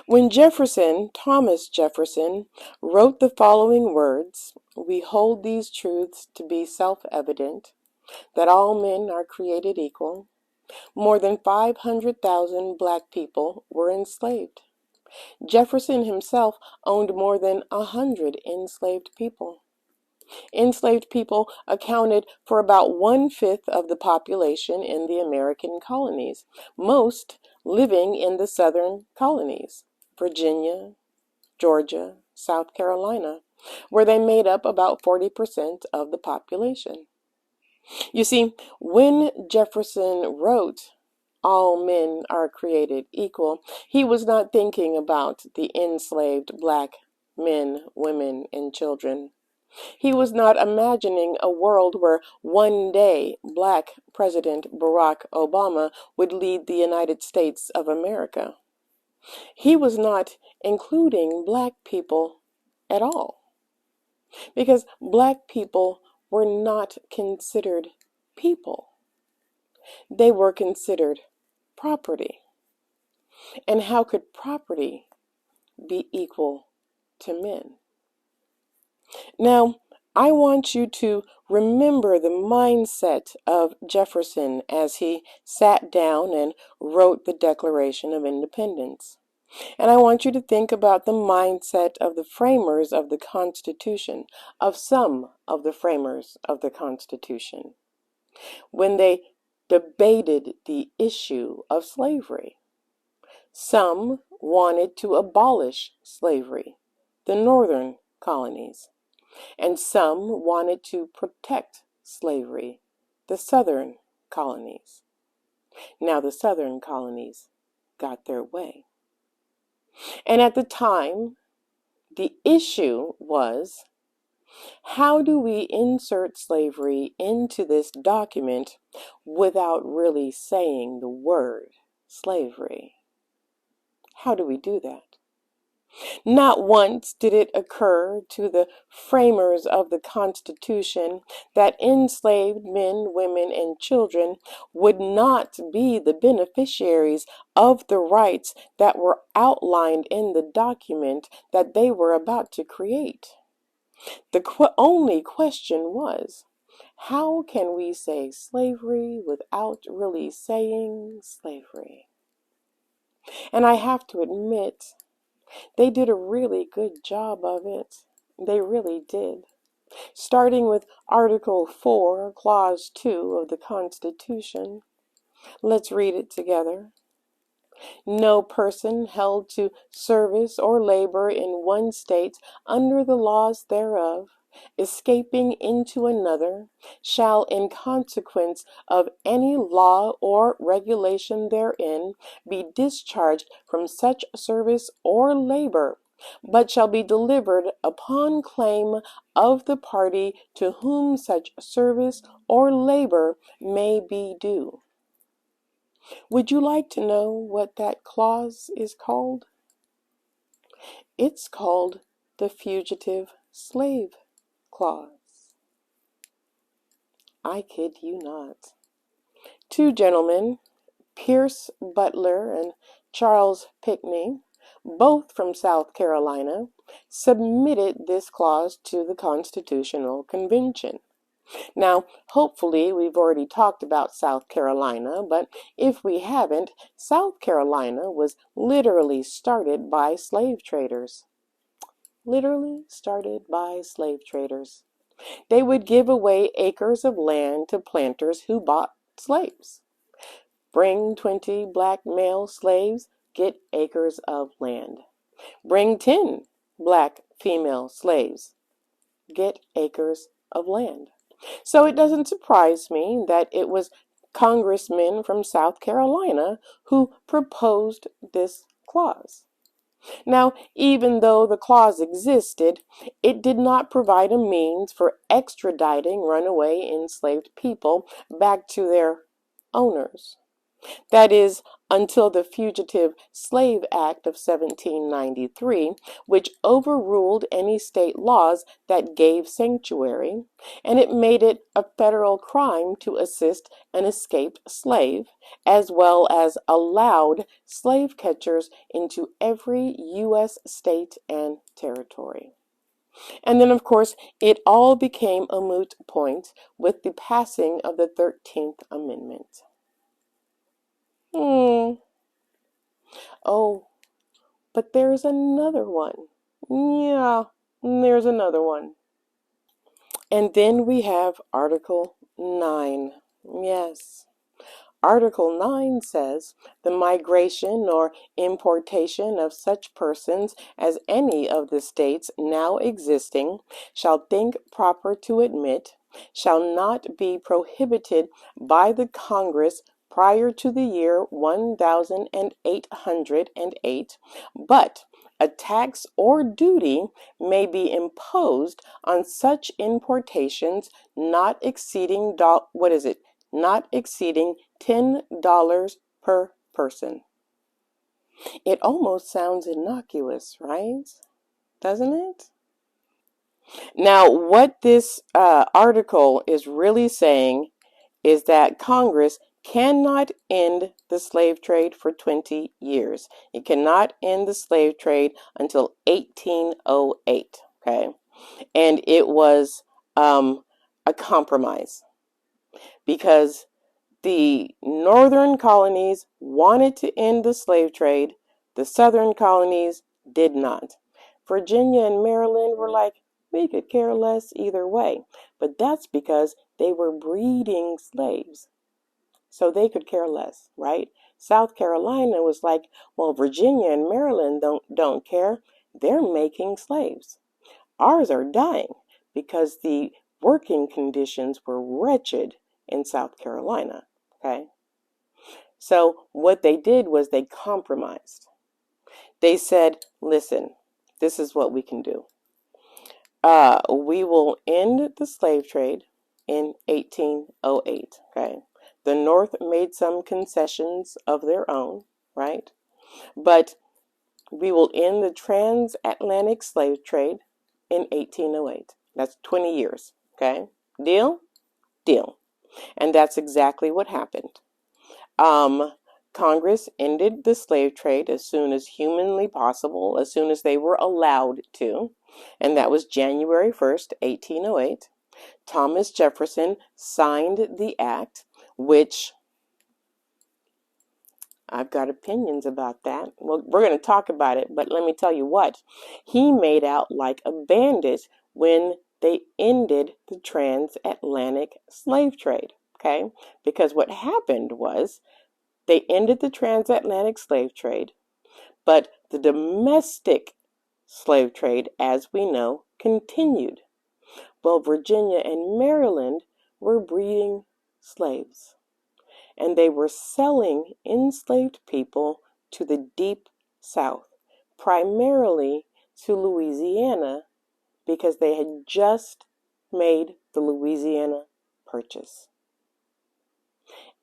When Thomas Jefferson, wrote the following words, "We hold these truths to be self-evident, that all men are created equal," more than 500,000 black people were enslaved. Jefferson himself owned more than 100 enslaved people. Enslaved people accounted for about 1/5 of the population in the American colonies, most living in the southern colonies, Virginia, Georgia, South Carolina, where they made up about 40% of the population. You see, when Jefferson wrote, "All men are created equal," he was not thinking about the enslaved black men, women, and children. He was not imagining a world where one day black President Barack Obama would lead the United States of America. He was not including black people at all, because black people were not considered people. They were considered property. And how could property be equal to men? Now, I want you to remember the mindset of Jefferson as he sat down and wrote the Declaration of Independence. And I want you to think about the mindset of the framers of the Constitution, of some of the framers of the Constitution, when they debated the issue of slavery. Some wanted to abolish slavery, the northern colonies, and some wanted to protect slavery, the southern colonies. Now the southern colonies got their way. And at the time, the issue was, how do we insert slavery into this document without really saying the word slavery? How do we do that? Not once did it occur to the framers of the Constitution that enslaved men, women, and children would not be the beneficiaries of the rights that were outlined in the document that they were about to create. The only question was, how can we say slavery without really saying slavery? And I have to admit, they did a really good job of it. They really did. Starting with Article 4, Clause 2 of the Constitution. Let's read it together. No person held to service or labor in one state under the laws thereof, escaping into another, shall in consequence of any law or regulation therein be discharged from such service or labor, but shall be delivered upon claim of the party to whom such service or labor may be due. Would you like to know what that clause is called? It's called the Fugitive Slave Clause. I kid you not. Two gentlemen, Pierce Butler and Charles Pinckney, both from South Carolina, submitted this clause to the Constitutional Convention. Now, hopefully, we've already talked about South Carolina, but if we haven't, South Carolina was literally started by slave traders. Literally started by slave traders. They would give away acres of land to planters who bought slaves. Bring 20 black male slaves, get acres of land. Bring 10 black female slaves, get acres of land. So it doesn't surprise me that it was congressmen from South Carolina who proposed this clause. Now, even though the clause existed, it did not provide a means for extraditing runaway enslaved people back to their owners. That is, until the Fugitive Slave Act of 1793, which overruled any state laws that gave sanctuary, and it made it a federal crime to assist an escaped slave, as well as allowed slave catchers into every U.S. state and territory. And then, of course, it all became a moot point with the passing of the 13th Amendment. Oh, but there's another one. Yeah, there's another one. And then we have Article 9. Yes. Article 9 says, the migration or importation of such persons as any of the states now existing shall think proper to admit shall not be prohibited by the Congress prior to the year 1808, but a tax or duty may be imposed on such importations not exceeding $10 per person. It almost sounds innocuous, right? Doesn't it? Now, what this article is really saying is that Congress cannot end the slave trade for 20 years. It cannot end the slave trade until 1808, okay? And it was a compromise because the northern colonies wanted to end the slave trade. The southern colonies did not. Virginia and Maryland were like, we could care less either way. But that's because they were breeding slaves. So they could care less, right? South Carolina was like, well, Virginia and Maryland don't care. They're making slaves. Ours are dying because the working conditions were wretched in South Carolina, okay? So what they did was they compromised. They said, listen, this is what we can do. We will end the slave trade in 1808, okay? The North made some concessions of their own, right? But we will end the transatlantic slave trade in 1808. That's 20 years, okay? Deal? Deal. And that's exactly what happened. Congress ended the slave trade as soon as humanly possible, as soon as they were allowed to, and that was January 1st, 1808. Thomas Jefferson signed the act, which I've got opinions about that. Well, we're going to talk about it, but let me tell you what. He made out like a bandit when they ended the transatlantic slave trade, okay? Because what happened was they ended the transatlantic slave trade, but the domestic slave trade, as we know, continued. Well, Virginia and Maryland were breeding slaves, and they were selling enslaved people to the deep South, primarily to Louisiana, because they had just made the Louisiana Purchase.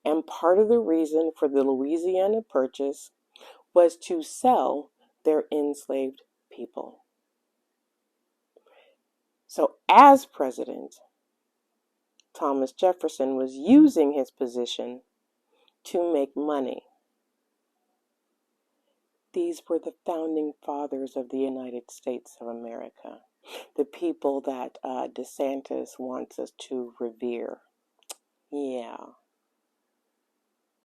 And part of the reason for the Louisiana Purchase was to sell their enslaved people. So as president, Thomas Jefferson was using his position to make money. These were the founding fathers of the United States of America, the people that DeSantis wants us to revere. Yeah.